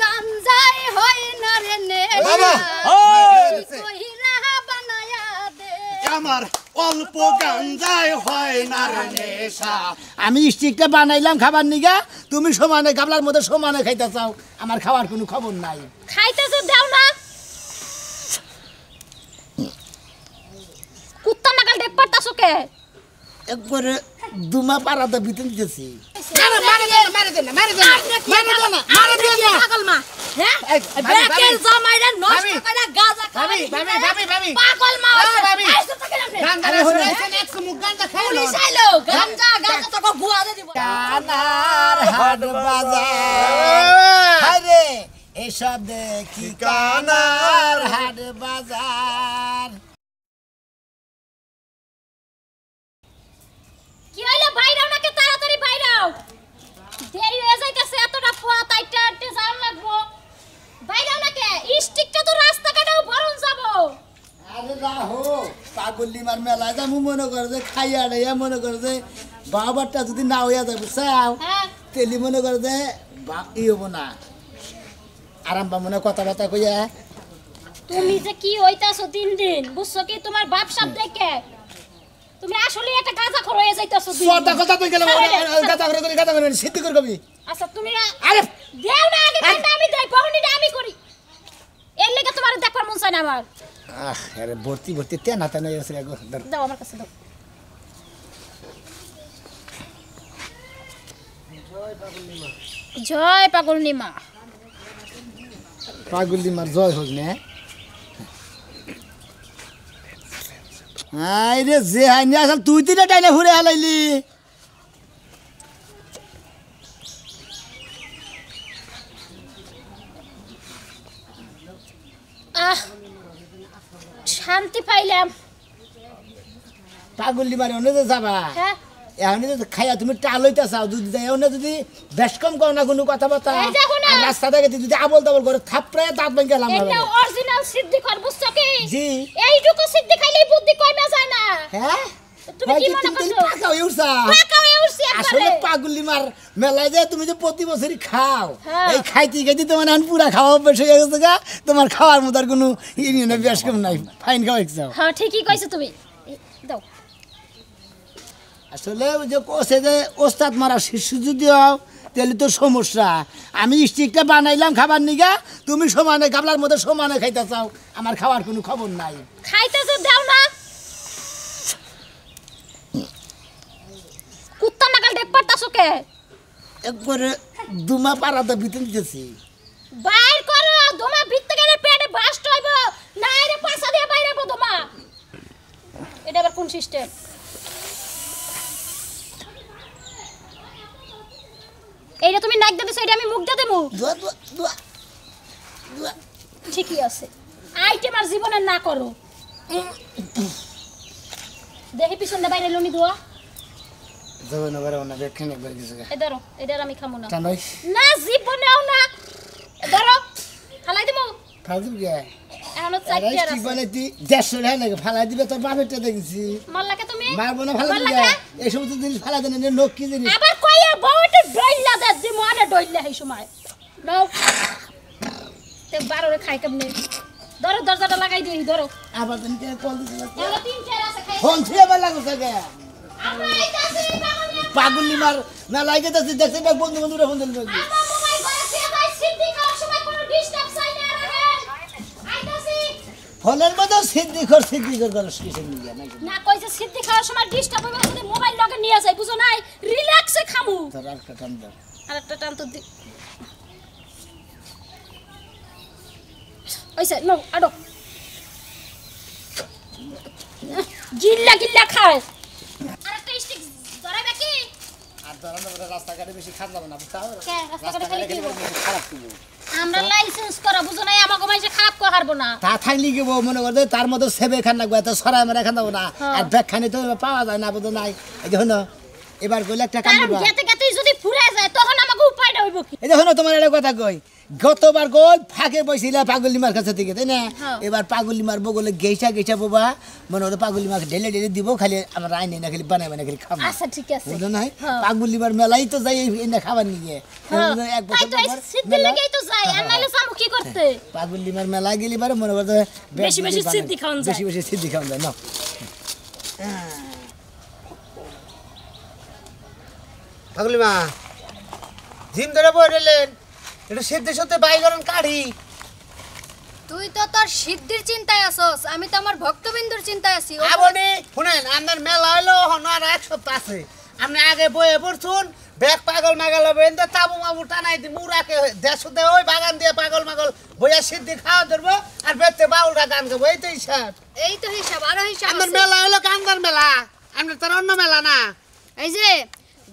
গাঞ্জাই হয় না রে নেশা বাবা কইরা বানায়া দে আমার অল্প গাঞ্জায় হয় না রে নেশা আমি স্টিকটা বানাইলাম খাবার নিগা তুমি সমানে গাবলার মধ্যে সমানে খাইতে চাও আমার খাওয়ার কোনো খবর নাই খাইতেছো দাও না কুত্তা নাগাল দেখ পারতাছো কে একবারে দুমা পাড়াতে বিতে দিতেছি পাগল মা হ্যাঁ বেকের জামাইরা নষ্ট করে গাজা খাবি পাগল মা আইছো তো কেন গাঞ্জা শুনাইছেন এক মুখ গাঞ্জা খাইলো পুলিশ আইলো গাঞ্জা তো বুয়া দে দিব কানার হাট বাজার আরে এসব দেখি কানার হাট বাজার কি হইলো বাইরাও নাকি তাড়াতাড়ি বাইরাও দেরি হয়ে যাইতেছে এতটা পোয়া তাইটা আটতে যাও লাগবো বাইরাও নাকি স্টিকটা তো রাস্তা কাটাও বরণ যাবো আরে রাহো পাগলি মার মেলা যাবো মনে করে যে খাইয়া রেয়া মনে করে যে বাবারটা যদি না হইয়া যায় বুঝছাও হ্যাঁ তেলি মনে করে যে ই হবো না আরাম পা মনে কথাবার্তা কইয়া তুমি যে কি হইতাছো দিন দিন বুঝছো কি তোমার বাপ সাপ দেখে তুমি আসলে একটা গাঁজা খর হয়ে যাইতাছো দিন সরটা কথা কই গেল গাতা করে সিদ্ধি কর কবি আচ্ছা তুমি আরে দেও না আগে কান্দা আমি দেই বহনিটা আমি করি এর লাগি তোমার দেখবার মন চায় না আমার আরে ভর্তি ভর্তি তেনা তেনা হইছে গো দাও আমার কাছে দাও জয় পাগলনি মা পাগলি মার জয় হোক না আই রে যে হাইনি আসল তুই তিনে টাইনে ঘুরে হালাইলি শান্তি পাইলাম পাগলি মারে অন্য যাবা হ্যাঁ এখন খাইয়া তুমি টালইতে চাও যদি এখন যদি বেশ কম করো না কোনো কথাবার্তা এই দেখো না। আর রাস্তা থেকে যদি আবল তাবল করে থাপড়ায় দাঁত ভেঙে গেলাম এটা অরিজিনাল সিদ্ধি কর বুঝছো কি জি এইটুকু সিদ্ধি খাইলেই বুদ্ধি কমে যায় না হ্যাঁ তুমি কি মনে করছো পাকা হয়ে উঠছা পাকা হয়ে উঠছি আসলে একবারে পাগলি মার মেলায় যে তুমি যে প্রতি বছরই খাও হ্যাঁ। এই খাইতে খাইতে তোমার এখন পুরা খাওয়া অভ্যাস হয়ে গেছে গা তোমার খাওয়ার মতো আর কোনো ইউনিয়নে বেশ কম নাই ফাইন খাওয়াইছো হ্যাঁ ঠিকই কইছো তুমি দাও আসলে ওই যে কোসে যে ওস্তাদ মারা শিশু যদি হও তাহলে তো সমস্যা আমি স্টিকটা বানাইলাম খাবার নিগা তুমি সমানে গাবলার মধ্যে সমানে খাইতে চাও আমার খাওয়ার কোনো খবর নাই খাইতেছো দাও না কুত্তা নাগাল দেখ পারতাছো কে একবারে দুমা পাড়াতে বিতে দিতেছি বাইর করো দমা ভিতরে গেলে পেটে বাস্ট হইব না রে পাছা দিয়ে বাইরে হইব দমা এটা আবার কোন সিস্টেম এইটা তুমি নাক দিতেছো এটা আমি মুখ দিয়ে দেবো দুয়া দুয়া দুয়া দুয়া ঠিকই আছে আইটেম আর জীবনে না করো দেখি পিছন দে বাইরে লনি দোয়া যাবে না বেরো না দেখেন একবার কিছু এ ধরো এটার আমি খামো না টানই না জীবনেও না এ ধরো ফালাই দিমু ফালতু গে এখনো আরে চাইতে আর কি আছে বলে তুই 150 টাকা লাগে ফালাই দিবে তোর বাপেরটা দেখছি মাল্লাকে তুমি মারবো না ফালাই দিবে মাল্লাকে? এই সমস্ত জিনিস ফালাই দেন না লোক কি জিনিস আবার কইয়া বউটা ডইলা দে দিমু আরে ডইলা এই সময় নাও তে বারোরে খাই কেমনে ধরো দরজাটা লাগাই দিই ধরো আবার তুমি কে কল দিছ এগুলো তিন চার আছে খাই ফোন ছুঁয়ে বার লাগো গে আমরা আইতাছি পাগলি মার না লাগে তো দেখতে দেখ বন্ধু বন্ধুরা ফোন দিল আমার মোবাইল করে সে ভাই সিদ্ধি খাওয়ার সময় কোনো ডিস্টার্ব চাই না রাখেন আইতাছি ফোনের মধ্যে সিদ্ধি কর কিসের নিয়ে নাকি না কইছে সিদ্ধি খাওয়ার সময় ডিস্টার্ব হবে যদি মোবাইল লগে নিয়ে যায় বুঝো নাই রিল্যাক্সে খামু তোর আর কাটাম দাও আরেকটা টান তো দি ওইসে নো আডো গিল্লা গিল্লা খায় আরেকটা স্টিক ধরাবে কি আর ধরান তো রাস্তাঘাটে বেশি খাত যাবে না বুঝছো কে রাস্তাঘাটে খালি কি খারাপ করবো আমরা লাইসেন্স করা বুঝো নাই আমাকে মাইছে খারাপ কো হারবো না তা থাকলি কি মনে করতে তার মতো সেবে খান লাগবে এত সরাই মারা খান যাবো না আর ব্যাগ খানি তো পাওয়া যায় না বুঝো নাই এই দেখো না এবার গেলে একটা কাম কারণ দিবা গেতে গেতে যদি ফুরে যায় তখন আমাকে উপায়টা হইব হবো কি এই দেখো না তোমার একটা কথা কই গতবার গোল ফাঁকে বসিলা পাগলিমার কাছে থেকে তাই না হ্যাঁ। এবার পাগলিমার বগলে গেইসা গেইসা বাবা মনে হলো পাগলিমাকে ঢেলে ঢেলে দিব খালি আমার আইনে না খালি বানাই বানাই খালি খাবো আচ্ছা ঠিক আছে বুঝলো না হ্যাঁ। পাগলিমার মেলাই তো যাই না খাবার নিয়ে হ্যাঁ। এক তাই বছর তো এই পর সিদ্ধি মেলা- লেগেই তো যাই আর নাইলে যাবো কি করতে পাগলিমার মেলা গেলি বারে মনে করতে বেশি বেশি সিদ্ধি খাওয়ান যায়। বেশি বেশি সিদ্ধি খাওয়ান যায় না পাগলিমা জিম ধরে বইলেন একটু সিদ্ধি সত্যি বাইগরন কাঢ়ি তুই তো তোর সিদ্ধির চিন্তায় আছস আমি তো আমার ভক্তবিন্দুর চিন্তায় আছি আবনি শুনেন আপনার মেলা হইলো আর এক সপ্তাহ আছে আপনি আগে বয়ে পড়ছুন ব্যাগ পাগল মাগল হবে এনতে তাবু মাবু টানাই দি মুরাকে দেশুতে ওই বাগান দিয়ে পাগল মাগল বইয়া সিদ্ধি খাওয়া ধরবো আর বেতে বাউলটা গান গাবো এই তো হিসাব এই তো হিসাব আরো হিসাব আপনার আছে। মেলা হইলো গান্ধার মেলা আপনার তার অন্য মেলা না এই যে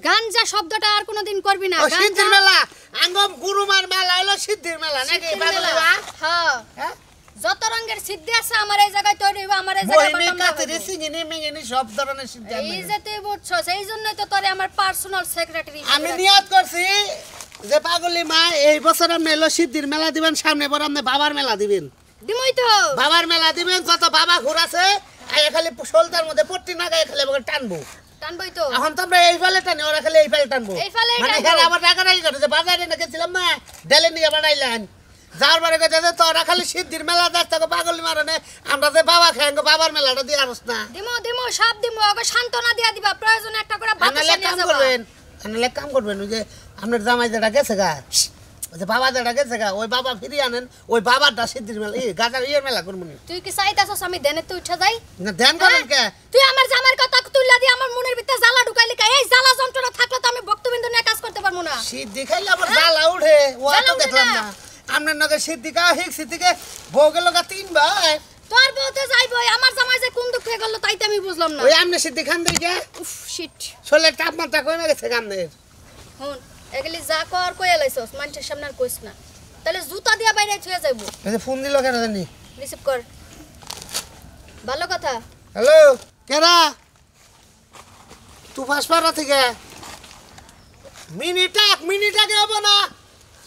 গাঞ্জা শব্দটা আর কোনোদিন করবি না ও সিদ্ধির মেলা আঙ্গম গুরুমার মেলা হইলো সিদ্ধির মেলা নাকি পাগলিমা হ্যাঁ হ্যাঁ যত রঙের সিদ্ধি আছে আমার এই জায়গায় তৈরি হইব আমার এই জায়গায় বহিনী বাটাম কাতরি লাগাবো। সিঙ্গিনি মিঙ্গিনি সব ধরনের সিদ্ধি এই আপনার। যে তুই বুঝছস এই জন্যই তো তোরে আমার পার্সোনাল সেক্রেটারি আমি নিয়ত করছি যে পাগলি মা এই বছর আপনি এলো সিদ্ধির মেলা দিবেন সামনে পর আপনি বাবার মেলা দিবেন দিমই তো বাবার মেলা দিবেন যত বাবা ঘুরাছে আর খালি সোলতার মধ্যে পট্টি না গায়ে খালি আমাকে টানবো টানবই তো এখন তো আমরা এই ফালে টানি ওরা খালি এই ফালে টানবো এই ফালেই মানে টানবো। এখানে আবার টাকা রাখি করে যে বাজারে না গেছিলাম না ডেলে নিয়ে বানাইলেন যার বারে গেছে যে তোরা খালি সিদ্ধির মেলা যাস তোকে পাগলি মারনে আমরা যে বাবা খাই বাবার মেলাটা দিয়ে আসস না দিমো সব দিমো ওকে সান্ত্বনা দিয়া দিবা প্রয়োজনে একটা করে বাতাসা আনালে নিয়ে কাম যাবা করবেন আনালে কাম করবেন ওই যে আপনার জামাই যেটা গেছে গা ওই যে বাবা যেটা গেছে গা ওই বাবা ফিরিয়ে আনেন ওই বাবারটা সিদ্ধির মেলা গাজার ইয়ের মেলা করবো নি তুই কি চাইতাছস আমি দেনে তো উঠা যাই না ধ্যান করেন কে তুই আমার জামার কথা তুইলা দিয়ে আমার মনের ভিতরে জ্বালা ঢুকাইলি কা এই জ্বালা যন্ত্রণা থাকলে তো আমি ভক্তবিন্দু নিয়ে কাজ করতে পারবো না সিদ্ধি খাইলে আবার জ্বালা উঠে ও জ্বালা তো উঠে দেখলাম না। না আপনার নগে সিদ্ধি কা হিক সিদ্ধিকে ভোগে লগা 3 ভাই তোর বউতে যাইবই আমার জামাই যে কোন দুঃখে গেল তাইতে আমি বুঝলাম না ওই আমনে সিদ্ধি খান দেখে উফ শিট শরীরের তাপমাত্রা কমে গেছে গামনের হুন এগুলি যা কর কই এলাইছস মানুষের সামনে আর কইস না তাহলে জুতা দিয়া বাইরে থুয়ে যাইবো এই যে ফোন দিল কেন জানি রিসিভ কর ভালো কথা হ্যালো কেরা তুই ফাঁসপাড়া থেকে মিনিট আগে হবো না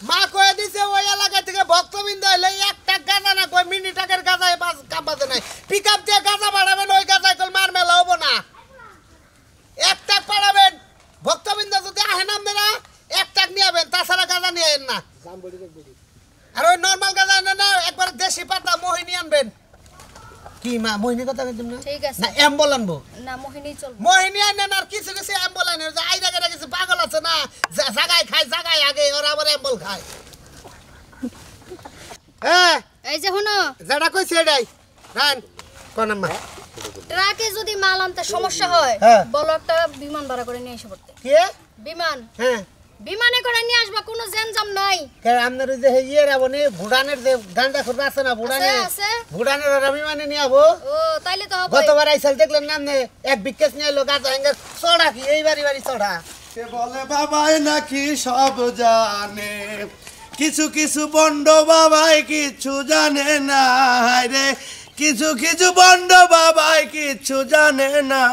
মা কয়ে দিছে ওই এলাকা থেকে ভক্তবৃন্দ এলে একটা গাঁজা না কই মিনিট আগের গাঁজায় কাম বাজে নাই পিক আপ দিয়ে গাঁজা বাড়াবেন ওই গাঁজায় কল মার মেলা হবো না একটা পাড়াবেন ভক্তবৃন্দ যদি আহেন আপনারা একটা নিয়ে যাবেন তাছাড়া গাঁজা নিয়ে আইন না আর ওই নর্মাল গাঁজা আনেন না একবার দেশি পাতা মোহিনী আনবেন কি মা মোহিনী কথা কইতাম না ঠিক আছে না অ্যাম্বল আনবো না মোহিনী চল মোহিনী আনেন আর কিছু কিছু অ্যাম্বল আনেন যে আইরা গেরা কিছু পাগল আছে না জাগায় খায় জাগায় আগে ওরা আবার অ্যাম্বল খায় হ্যাঁ এই যে হুনো যেটা কইছে এটাই রান কোন মা ট্রাকে যদি মাল আনতে সমস্যা হয় হ্যাঁ। বলো একটা বিমান ভাড়া করে নিয়ে এসে পড়তে কে বিমান হ্যাঁ বিমানে করে নিয়ে আসবা কোনো জেনজাম নাই কে আপনার ওই যে ইয়ে রাবনি ভুটানের যে গান্ডা খুঁড়া আছে না ভুটানে আছে। ভুটানের ওরা বিমানে নিয়ে যাবো ও তাইলে তো হবে গতবার আইসাল দেখলেন না আপনি এক বিকেশ নিয়ে এলো গাছ হ্যাঙ্গার চড়া কি এই বাড়ি বাড়ি চড়া সে বলে বাবাই নাকি সব জানে কিছু কিছু বন্ড বাবাই কিছু জানে না রে কিছু কিছু বন্ড বাবাই কিছু জানে না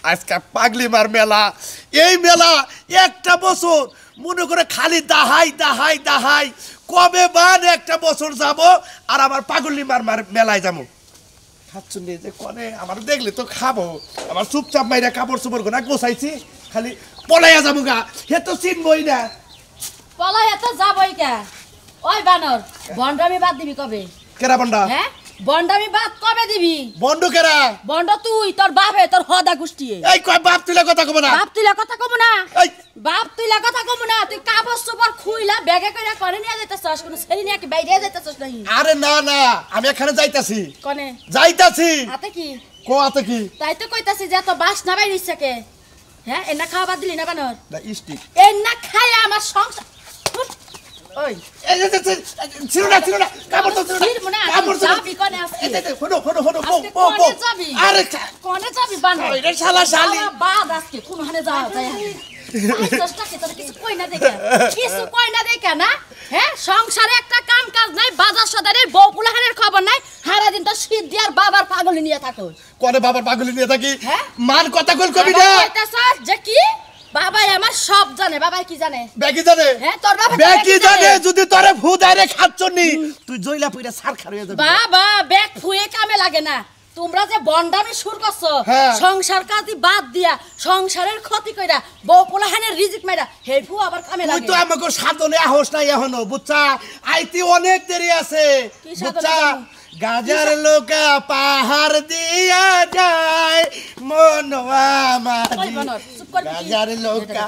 আজকে পাগলিমার মেলা এই মেলা একটা বছর মনে করে খালি দাহাই দাহাই দাহাই কবে বাদ একটা বছর যাব আর আবার পাগলিমার মেলায় যাবো খাচ্ছু নিয়ে যে কনে আমার দেখলে তো খাবো আমার চুপচাপ মাইরা কাপড় চোপড় গোনা গোছাইছি খালি পলাইয়া যাবো গা হে তো চিনবই না পলাই এত যাবই কে ওই বানর বন্ডামি বাদ দিবি কবে কেরা বন্ডা হ্যাঁ বন্ডামি বাদ কবে দিবি বন্ডু কেরা বন্ড তুই তোর বাপে তোর হদা গুষ্টিয়ে এই কয় বাপ তুলে কথা কব না বাপ তুইলা কথা কমু না এই বাপ তুইলা কথা কমু না তুই কাগজ চোপড় খুইলা ব্যাগে করে করে নিয়ে যাইতেছস কোনো ছেড়ে নিয়ে কি বাইরে যাইতেছস নাই আরে না না আমি এখানে যাইতাছি কনে যাইতাছি হাতে কি কোয়াতে কি তাই তো কইতাছি যে তো বাস না বাইরে ইচ্ছাকে হ্যাঁ এনা খাওয়া বাদ দিলি না বানর না স্টিক এনা খায় আমার সংসার উঠ, ওই এই ছিল না কাপড় তো ছিল ছিড়বো না, না কাপড় ছিল যাবি কনে আজকে? ফটো আজকে কনে যাবি? আরে কনে যাবি বানর ওই রে শালা শালি বাবা, বাদ আজকে কোন হানে যাওয়া যায় কিছু কই না দেখে না হ্যাঁ সংসারে একটা কাম কাজ নাই বাজার সদারের বউ পুলাহানের খবর নাই সারা দিন তো সিদ্ধি আর বাবার পাগলি নিয়ে থাকো কোনে বাবার পাগলি নিয়ে থাকি হ্যাঁ? মান কথা কল কবি না আবার কইতাছস যে কি বাবাই আমার সব জানে। বাবাই কি জানে? ব্যাকি জানে হ্যাঁ তোর বাবা ব্যাকি জানে যদি তোরে ফু দাইরে খাচ্ছনি তুই জইলা পইরা সার খার হয়ে যাবি বাবা ব্যাগ ফুয়ে কামে লাগে না। তোমরা যে বন্ডামি শুরু করছো হ্যাঁ। সংসার কাজই বাদ দিয়া সংসারের ক্ষতি কইরা বউ পোলাহানের রিজিক মাইরা হে ফু আবার কামে তুই লাগে। তো আমাকে সাধনে আহস নাই এখনো বুঝছা আইতি অনেক দেরি আছে কি সাধনে বুঝছা যাবো? গাজার লোকা পাহাড় দিয়া যায় মনওয়া ওই মাঝি বানর, চুপ করবি কি? গাজার লোকা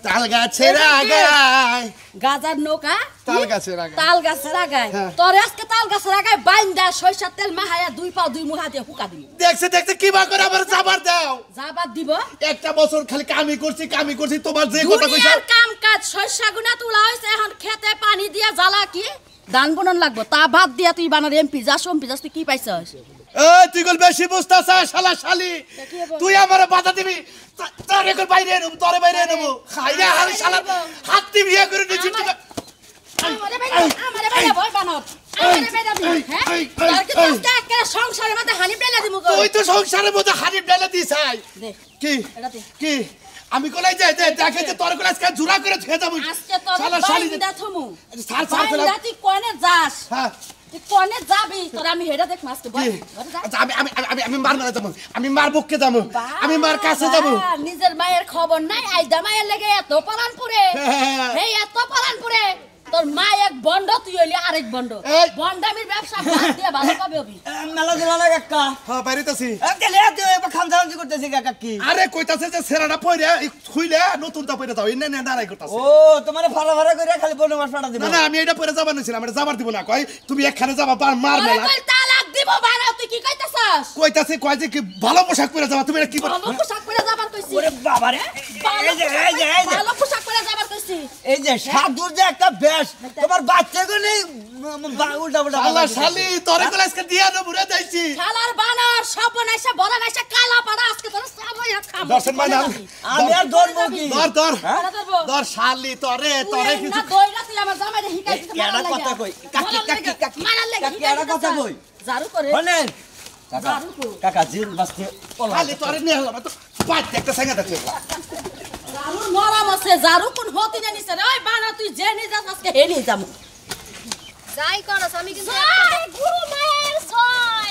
তাল গাছের আগায় গাজার নৌকা তাল গাছের আগায় তাল গাছের আগায় হ্যাঁ। তোর আজকে তাল গাছের আগায় বাইন্দা সরিষার তেল মাহায়া 2 পা 2 মুহা দিয়ে হুকা দিবি। দেখছে দেখছে কি বা করে আবার যাবার দাও যা বাদ দিব। একটা বছর খালি কামি করছি তোমার যে কথা কইছা দুনিয়ার কাম কাজ শস্য গুনা তুলা হইছে এখন খেতে পানি দিয়া জ্বালা কি ধান বনন লাগবো তা বাদ দিয়া তুই বানার এমপি যাস এমপি যাস তুই কি পাইছস? এই তুই গল বেশি বুঝতাছ শালা শালি কি হবো? তুই আমারে বাধা দিবি তোরে কর বাইরে নেব তোরে বাইরে নেব খাইয়া হাল শালা হাত দি বিয়ে করে দিছিস আমারে বাইরে বই বানর আমারে বাইরে দিবি হ্যাঁ তার কি তোকে একটা সংসারের মধ্যে হানি পেলা দিমু গো। তুই তো সংসারের মধ্যে হারিয়ে ডালে দিছাই দে কি এটা দে। কি আমি কোলাই যাই দেখে যে তোর কোলাই আজকে জুরা করে ছুঁয়ে যাবো আজকে তোর শালা শালি বাইন্দা থমু সার সার ফেলা বাইন্দা তুই কোনে যাস হ্যাঁ তুই কোনে যাবি তোর আমি হেডা দেখ মাসকে বল কি? আচ্ছা, আমি মার মেলা যাবো আমি মার বুককে যাবো আমি মার কাছে যাবো নিজের মায়ের খবর নাই আইদা মায়ের লেগে এত পালানপুরে হ্যাঁ। এই এত পালানপুরে তোর মা এক বন্ড তুই হইলি আরেক বন্ড এই। বন্ডামির ব্যবসা বাদ দিয়ে ভালো পাবে অবি মেলা দিলা না কাকা হ্যাঁ বাইরেতেছি গেলে তুই এবার খামসামজি করতেছি কাকা কি আরে কইতাছে যে সেরাটা পইরে খুইলে নতুন তা পইরে যাও ইন্না না দাঁড়াই করতাছে ও তোমার ফাড়া ফাড়া করে খালি বনে মাছ ফাটা দিবা না না আমি এটা পরে যাবার নিছিলাম এটা যাবার দিব না কই তুমি একখানে যাবা মার আরে মেলা কই তালাক দিব বানা তুই কি কইতাছস কইতাছে কয় যে কি ভালো পোশাক পরে যাবা তুমি এটা কি ভালো পোশাক পরে যাবার কইছি ওরে বাবা রে এই যে এই যে এই যে ভালো পোশাক পরে যাবার কইছি এই যে সাধুর যে একটা বেশ তোমার বাচ্চাকে নেই উল্টা উল্টা শালা শালি তোরে কোলাই আজকে দিয়া দেব রে যাইছি শালার বানর সপনাইছে বড় নাইছে কালা পাড়া আজকে তোর সামনে খাবো দর্শন মানে আমি আর ধরবো কি ধর হ্যাঁ ধরবো ধর শালি তোরে তোরে কিছু না দইরা তুই আমার জামাইরে হিকাই দিতে একটা কথা কই কাকি কাকি কাকি মারার লাগে কাকি একটা কথা কই জারু করে বলেন কাকা জারু কো কাকা জিল বাসতে খালি তোরে নিয়ে হলাম তো পাঁচ একটা সাঙ্গা আছে জারুর মরাম আছে জারু কোন হতি না নিছে রে ওই বানা তুই যে নি যাস আজকে হে নি যামু যাই করস আমি কিন্তু জয় গুরু মায়ের ছয়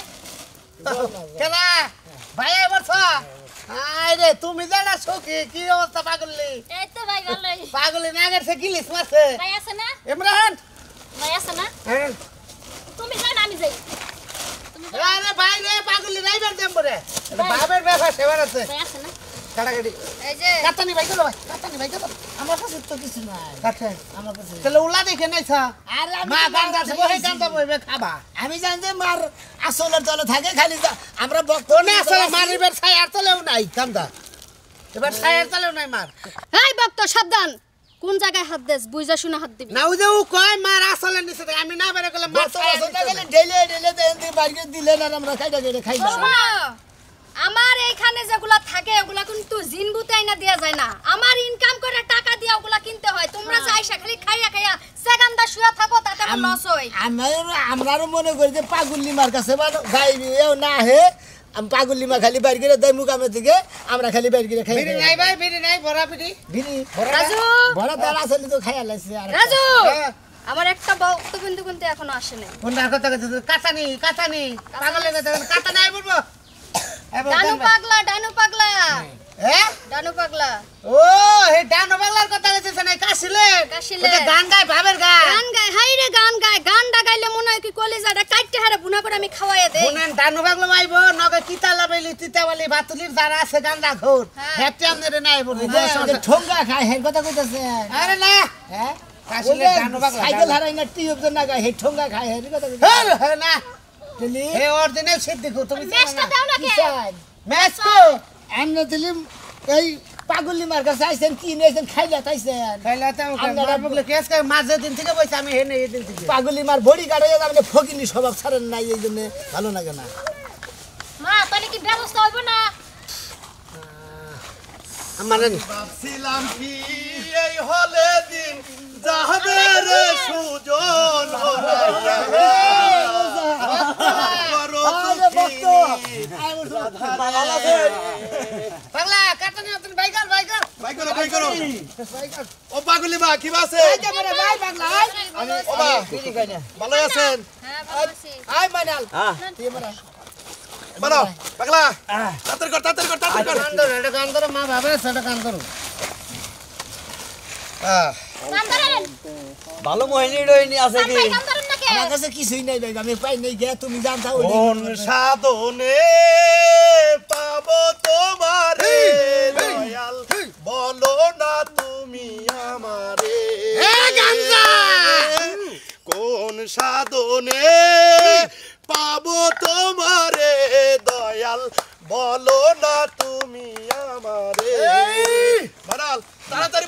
কেনা ভাই এবার আরে তুমি জানা সুখী কি অবস্থা পাগলি এই তো ভাই ভালোই পাগলি নাগের সে গিলিস মারছে ভাই আছে না ইমরান ভাই আছে না হ্যাঁ তুমি যাও না আমি যাই আরে ভাই রে পাগলি রাইবার দেম বরে এটা বাবার ব্যাপার সেবার আছে ভাই আছে না কাটাকাটি এই যে কাটানি ভাই গেল ভাই কাটানি ভাই গেল আমার কাছে তো কিছু নাই কাটে আমার কাছে তাহলে উলা দেখে নাইছা আরে আমি মা তো গান গাছে বহে খাইছি। গান বইবে খাবা আমি জানি যে মার আসলের তলে থাকে খালি আমরা বক্ত কোনে আসলে মারিবার ছায়ার তলেও নাই কান্দা এবার ছায়ার তলেও নাই মার এই ভক্ত সাবধান কোন জায়গায় হাত দেস বুঝা শুনা হাত দিবি না ওই যে ও কয় মার আসলে নিচে থেকে আমি না বেরে গেলে মার বক্ত আসলে গেলে ঢেলে ঢেলে দেন দি বাইরে দিলে না আমরা খাইটা গেলে খাই না শোনো, আমার এইখানে যেগুলা থাকে ওগুলা কিন্তু জিনবুতে আইনা দেয়া যায় না আমার ইনকাম করে টাকা দিয়া ওগুলা কিনতে হয় তোমরা চাইছা খালি খাইয়া খাইয়া সেগান্দা শুয়া থাকো তাতে আমার লস হয় আমরাও মনে করি যে পাগুল্লি মার কাছে গাইবিও না হে আমি পাগুল্লি মা খালি বাইরে গেলে দেয় মুকামে থেকে আমরা খালি বাইরে গেলে খাই বিড়ি নাই ভাই বিড়ি নাই ভরা বিড়ি বিনি রাজু বড় তার আসলে তো খাইয়া লাইছে আর রাজু হ্যাঁ। আমার একটা বক্তব্য কিন্তু এখনো আসে নাই কোনটা কথা কথা কাটানি পাগলের কথা কাটানি আই বলবো ডানু পাগলা হ্যাঁ ডানু পাগলা ও হে ডানো বাংলার কথা কইছে না কাশিলে কাশিলে। ওটা গান গায় ভাবের গান গান গায় হাই রে গান গায় গানটা গাইলে মনে হয় কি কলিজাটা কাটতে হারে বুনা করে আমি খাওয়াইয়া দেই শুনেন ডানো বাংলা মাইবো নগে কিতা লাবাইলি তিতাবালি ভাতুলির যারা আছে গান রাখুন হ্যাঁ। হ্যাপি আমনে নাই বলি ঠোঙ্গা খায় হের কথা কইতাছে আরে না হ্যাঁ কাশিলে ডানো বাংলা সাইকেল হারাই না টিউব না গায় হে ঠোঙ্গা খায় হের কথা কইতাছে হ্যাঁ না দিলি হে অরিজিনাল সিদ্ধি কো তুমি মেশটা দাও না কে ম্যাচ কো আমনে দিলি এই পাগুলি মার কাছে আইছেন কি নেছেন খাইলা তাইছেন খাইলা তো আমার বগলে কেস কা মাঝে দিন থেকে বইছে আমি হে নেই দিন থেকে পাগুলি মার বড়ি কাটাইয়া আপনি ফকিনি স্বভাব ছাড়েন নাই এই জন্য ভালো লাগে না মা তাহলে কি ব্যবস্থা হইব না আমারে ভাবছিলাম কি এই হলে দিন যাবে রে সুজন আরে ভক্ত পাগলা কাটানি তুমি বাইকার ভাই করো ও পাগলি মা কি আছে ভাই পাগলা আমি ও মা বিড়ি খাই না ভালো আছেন হ্যাঁ ভালো আছি আই মাইনাল তুই মারা বানো পাগলা তাড়াতাড়ি কর গান ধরো এটা গান ধরো মা ভাবে সেটা গান ধরো ভালো মোহিনী রোহিনী আছে কি আমার কাছে কিছুই নাই ভাই আমি পাই নাই গে তুমি জানতাও কোন সাধনে পাবো তোমারে দয়াল বলো না তুমি আমারে কোন সাধনে পাবো তোমারে দয়াল বলো না তুমি আমারে বানাল তাড়াতাড়ি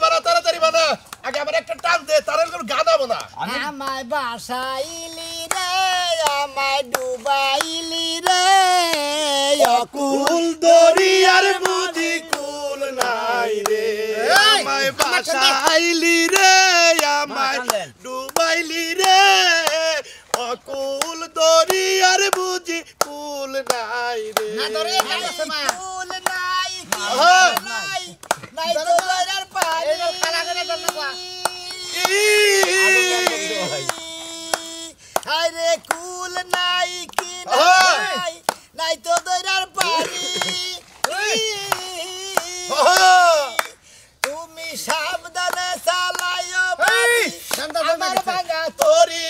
বানা আগে আমার একটা টান দে তার কোনো গানাবো না আমায় বাসাইলি রে আমায় ডুবাইলি রে কুল দরিয়ার বুঝি কুল নাই রে আমায় বাসাইলি রে আমায় ডুবাইলি রে অকুল দরিয়ার বুঝি কুল নাই রে না ধরে গেছে মা ফুল নাই কি হ্যাঁ। নাই নাই তো দরার পানি এই খালা করে ধর না হায় রে কুল নাই কি হ্যাঁ। নাই নাই তো দরার পানি তুমি সাবধানে চালাইও বাড়ি আমার ভাঙা তোরি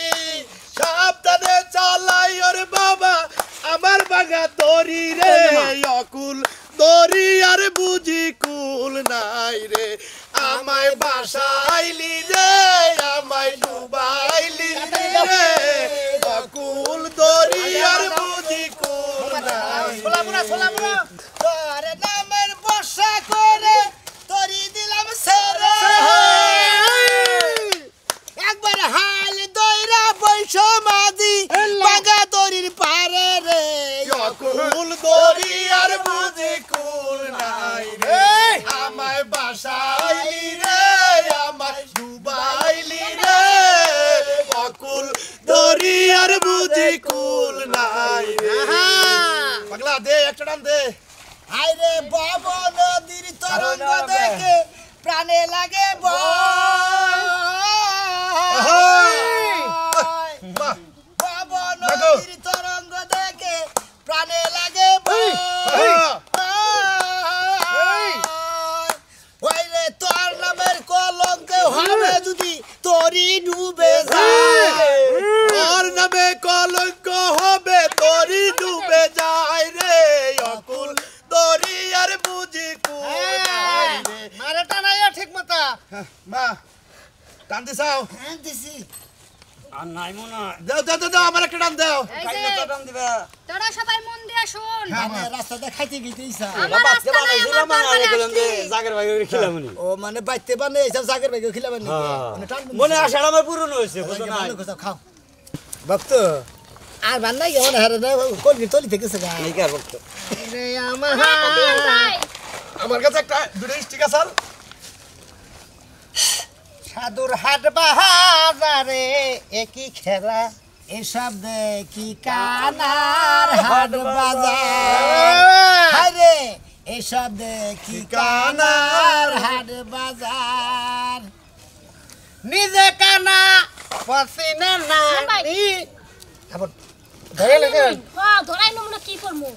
সাবধানে চালাই ওর বাবা আমার বাগা তোরি রে অকুল দরিয়ার বুঝি কুল নাই রে আমায় বাসাইলি রে আমায় ডুবাইলি রে অকুল দরিয়ার বুঝি কুল নাই সোলাপুরা তোর নামের বর্ষা করে তরি দিলাম সেরে একবার হাল দইরা বৈশ মাদি বাগা তরির পারে রে অকুল দরিয়ার বুঝি কুল নাই রে আমায় বাসাইলি রে আমায় ডুবাইলি রে অকুল দরিয়ার বুঝি কুল নাই রে পাগলা দে একটা টান দে আইরে বাব নদীর তরঙ্গ দেখে প্রাণে লাগে ভয় বাহ বাব নদীর তরঙ্গ দেখে প্রাণে লাগে ভয় ওইরে তোর নামের কলঙ্ক হবে যদি তোরি ডুবে যায় তোর নামে কলঙ্ক হবে তোরি ডুবে যায় রে অকুল দরিয়ার বুঝি কুল নাই রে মারে টানাই ঠিক মতো মা টান দিছাও হ্যাঁ দিছি আর নাই মনে হয় দাও আমার একটা টান দাও এই কাইলে যে তো টান দিবা তোরা সবাই মন দিয়ে শুন মানে রাস্তাতে খাইতে গেতে ইচ্ছা আমার রাস্তা নাই আমার দরবারে গেলাম যে আসছি। জাগের ভাই খিলামনি ও মানে বাইতে বানে এইসব জাগের ভাইকে খিলাবেন মনে আশাটা আমার পূরণ হয়েছে বুঝছো না খাও ভক্ত আর বান নাই কেমন হারে না কলগি তলি থেকে গা এই কার ভক্ত রে আমার কপিল ভাই আমার কাছে একটা দুটো স্টিক আছে সাধুর হাট বাহারে একই খেলা এসব দেখি কানার হাট বাজার হায়রে এসব দেখি কানার হাট বাজার নিজে কানা পসিনে না ভাই। আবার ধরে লাগে হ্যাঁ ধরাই নমুনা কি করবো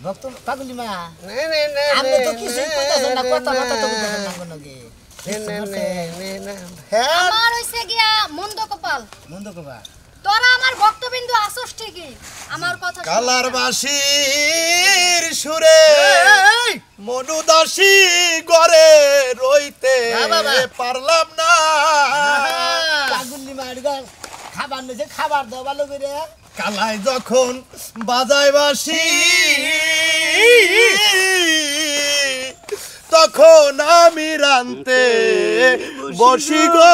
ভক্ত পাগলি মা নে নে নে আমি তো কিছু কইতাছ না কথা মাথা তো কইতাছ না কোনকে হ্যাঁ আমার হইছে গিয়া মন্দ কপাল মন্দ কবা তোরা আমার ভক্তবিন্দু আসস ঠিকই আমার কথা শুন। কালার বাসির সুরে মনুদাসী গড়ে রইতে পারলাম না পাগলি মা এডগা খাবার নইছে খাবার দাও ভালো করে কালাই যখন বাজায় বাসি তখন আমি রানতে বসি গো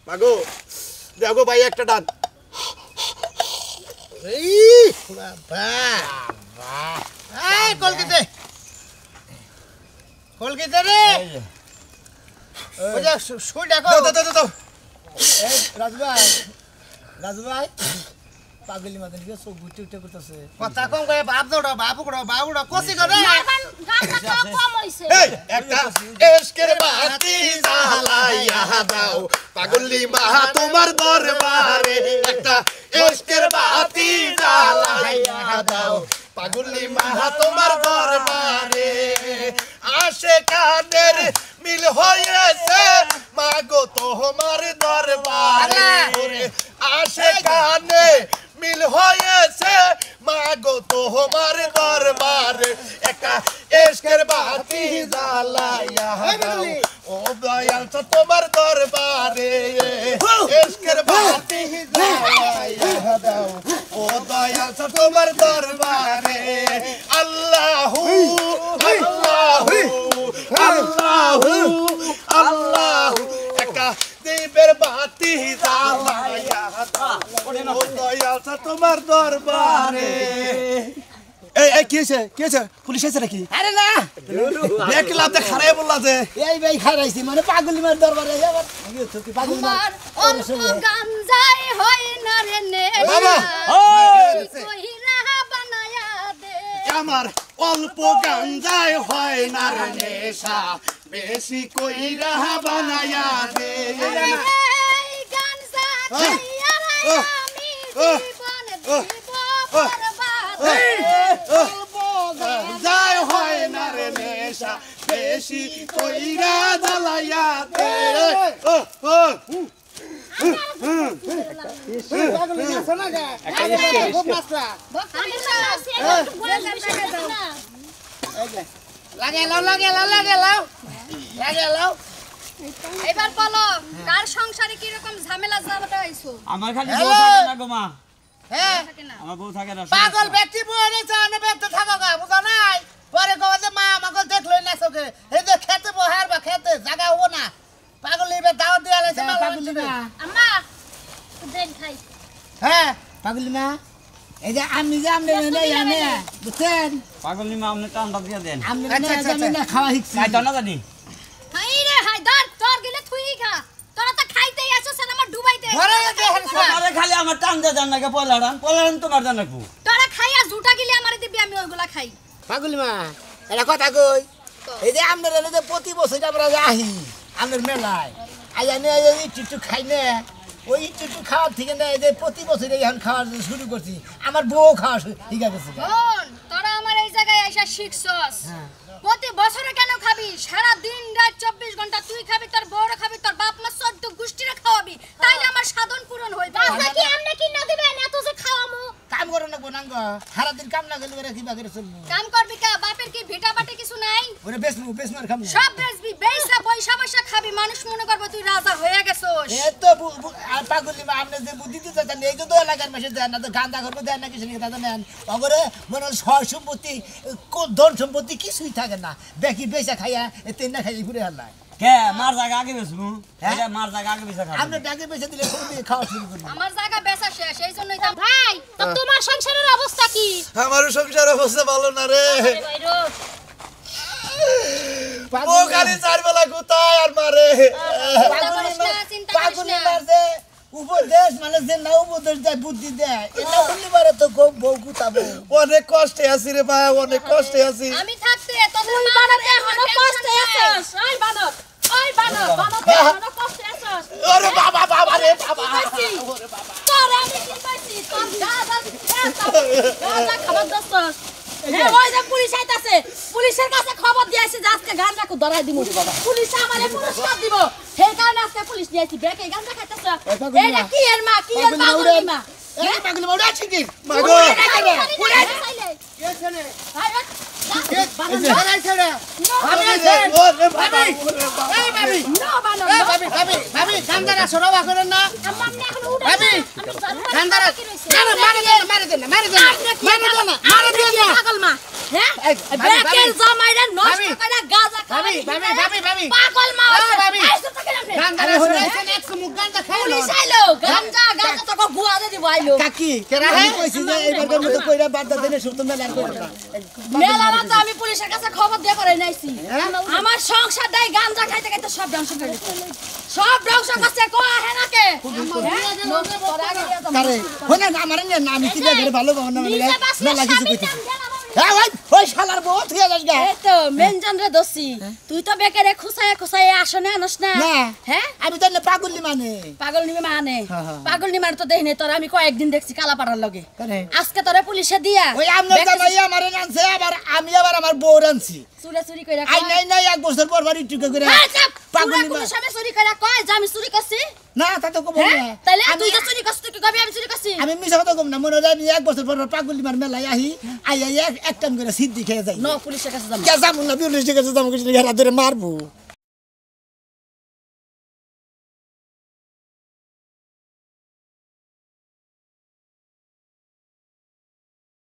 মাগো দেখো ভাই একটা ডান কলকাতা কলকাতা রে ওই যে সুই দেখো দাও এই রাজু ভাই পাগলি মাদের দিকে চোখ ঘুরতে উঠে করতেছে কথা কম কয়ে বাপ দৌড়া বাবুড়া কষি করে মারবান গামটা তো কম হইছে এই একটা এশকের বাতি জ্বালাইয়া দাও পাগলি মা তোমার দরবারে একটা এশকের বাতি জ্বালাইয়া দাও পাগলি মা তোমার দরবারে আশে কানের মিল হয়েছে মাগো তোমার দরবারে আশে কানে মিল হয়েছে মাগো তোমার দরবারে একটা এশকের বাতি জ্বালাইয়া দাও ও দয়াল তো তোমার দরবারে এশকের বাতি জ্বালাইয়া দাও ও দয়াল তো তোমার দরবারে আল্লাহু আল্লাহু আল্লাহু আল্লাহু একটা দীপের বাতি জ্বালাইয়া দাও ও দয়াল তো তোমার দরবারে এই কি হয়েছে পুলিশ এসে নাকি আরে না দেখলাম তো খারাই বললা যে এই ভাই খারাইছি মানে পাগলি মার দরবারে আবার পাগলি মার আমার অল্প গাঞ্জাই হয় না রে নেশা বাবা, কইরা বানায়া দে আমার অল্প গাঞ্জায় হয় না রে নেশা বেশি কইরা বানায়া দে এই গাঞ্জা খাইয়া আমি জীবন দিব বরবাদ গাঞ্জায় হয় না রে নেশা বেশি কইরা জ্বালায়া দে পাগলি আছে না গে খুব নাচরা আমি তো আছি একটু বলে না লাগে লাও এবার বলো কার সংসারে কি রকম ঝামেলা ঝামেলা হইছো আমার খালি বউ থাকে না গো মা হ্যাঁ থাকে না আমার বউ থাকে না পাগল ব্যক্তি বলে জানে ব্যক্তি থাকো গা বুঝা নাই পরে কবে যে মা আমাকে দেখলই না চোখে এই যে খেতে বহার বা খেতে জায়গা হবো না পাগল এবার দাওয়াত দিয়ে আলাইছে পাগলি মা আম্মা দেন খাই হ্যাঁ পাগলি মা এই যে আমি যে আমনে এনে বুঝছেন পাগলি মা আপনি টান্ডা দিয়ে দেন আমনে আচ্ছা, আচ্ছা, না খাওয়া শিখছি খাই তো না জানি হাই রে হাই ধর তোর গিলে থুই খা তোরা তো খাইতেই আসছ না আমার ডুবাইতে ঘরে দেখেন আরে খালি আমার টান্ডা জান না কে পলাড়ান তোমার জান রাখবো তোরা খাইয়া জুটা গিলে আমারে দিবি আমি ওইগুলা খাই পাগলি মা এটা কথা কই এই যে আমনে রেলে যে প্রতি বছর আমরা যে আহি আমনের মেলায় আইয়া নে একটু খাই নে ওই একটু খাওয়ার থেকে না এই যে প্রতি বছর এখন খাওয়া শুরু করছি আমার বউ খাওয়া ঠিক আছে বোন তোরা আমার এই জায়গায় এসে শিখছস প্রতি বছরে কেন খাবি সারা দিন রাত 24 ঘন্টা তুই খাবি তোর বউর খাবি তোর বাপ মা 14 গোষ্ঠীরে খাওয়াবি তাইলে আমার সাধন পূরণ হইবে রাস্তা কি আমনে কি না দিবেন এত যে খাওয়ামু কাম করো না গোনাঙ্গ সারাদিন কাম না গেলে কি বাকি চলবো কাম করবি কা বাপের কি ভিটা বাটে কিছু নাই ওরে বেসমার খাবো সব বেচবি বেচা পয়সা পয়সা খাবি মানুষ মনে করবে তুই রাজা হয়ে গেছস এ তো আর পাগলি মা আপনি যে বুদ্ধি দিতে চান এই তো এলাকার মাসে দেন না তো গান্দা করবো দেন না কিছু দাদা নেন অগরে মনে সয় সম্পত্তি ধন সম্পত্তি কিছুই থাকে না দেখি বেচা খাইয়া তেন না খাইয়া ঘুরে হাল্লায় কে মার জায়গা আগে বেসবো এটা মার জায়গা আগে বেসা খাবো আপনি ডাকে বেচা দিলে খুব খাওয়া শুরু করবো আমার জায়গা বেচা শেষ এই জন্যই তো ভাই তো তোমার সংসারের অবস্থা কি আমার সংসার অবস্থা ভালো না রে বাইরো ও খালি চার বেলা গুতায় আর মারে চিন্তা করিস পাগলি না মার যে উপদেশ মানে যে না উপদেশ দেয় বুদ্ধি দেয় এটা বললি পারে তো বউ গুতাবো অনেক কষ্টে আছি রে ভাই অনেক কষ্টে আছি আমি থাকতে তোদের তুই মা বানাতে এখনো কষ্টে আছস ওই বানর বানাতে এখনো কষ্টে আছস ওরে বাবা বাবা রে বাবা তোর আমি কি পাইছি তোর গাজা খাবার দছস হ্যাঁ ওই যে পুলিশ আইতাছে পুলিশের কাছে খবর দিয়েছি যে আজকে গান রাখো ধরাই দিমু পুলিশ আমারে পুরস্কার দিব সেই কারণে আজকে পুলিশ দিয়েছি বেকে গান খাইতাছে এটা কি এর মা কি এর পাগলি মা এই পাগলি মার আছে কি মাগো ওরে বাবা এই ভাবি নো বানো এই ভাবি গান্দারা সরবা করেন না ভাবি গান্দারা মারে দেন পাগল মা হ্যাঁ বেকের জামাইরা নষ্ট করে গাজা খাওয়াই ভাবি পাগল মা ভাবি আইছো থাকে না গান্দা আরে হলো। শুনাইছেন এক মুখ গান্দা খাইলো পুলিশ আইলো গাঞ্জা গাঞ্জা তোকে গুয়া দিয়ে দিব আইলো কাকি কেরা আমি হে? কইছি যে এইবার মতো কইরা বাদ দেনে শুধু মেলার কইরা মেলা রাতে আমি পুলিশের কাছে খবর দিয়ে করে নাইছি আমার সংসারটাই গাঞ্জা খাইতে খাইতে সব ধ্বংস করে দিছে সব ধ্বংস করছে কো আহে নাকে কারে হইনা না আমারে না আমি কি দেখে ভালো বাবা না নিজে বাসলে মেলা কিছু স্বামীর কইতেছি নাম দেন আমার। হ্যাঁ ওই শালার বউ তুই যাস গা এই তো মেনজন রে দোষী তুই তো বেকারে খুসায়ে আসনে আনস না না হ্যাঁ আমি তো না পাগলি মানে পাগল নিমে মানে হ্যাঁ। পাগল নিমার তো দেখিনি তোর আমি কয়েকদিন দেখছি কালাপাড়ার লগে কারে আজকে তোরে পুলিশে দিয়া ওই আমনে জামাই আমারে নানছে আবার আমি আবার আমার বউ রানছি চুরি চুরি কইরা আই নাই এক বছর পর বাড়ি টুকে করে পাগল পাগলি কোন সময় চুরি কইরা কয় যে আমি চুরি করছি না তা তো কব হ্যাঁ না তাইলে আমি- তুই যে চুরি করছিস তুই কি কবি আমি চুরি করছি আমি মিছা কথা কম না মনে হয় আমি এক বছর পর পাগলি মার মেলায় আহি আই এক টান করে সিদ্ধি খেয়ে যাই ন পুলিশের কাছে যাম কে যাবো না পুলিশের কাছে যাবো কিছু হেলা ধরে মারবো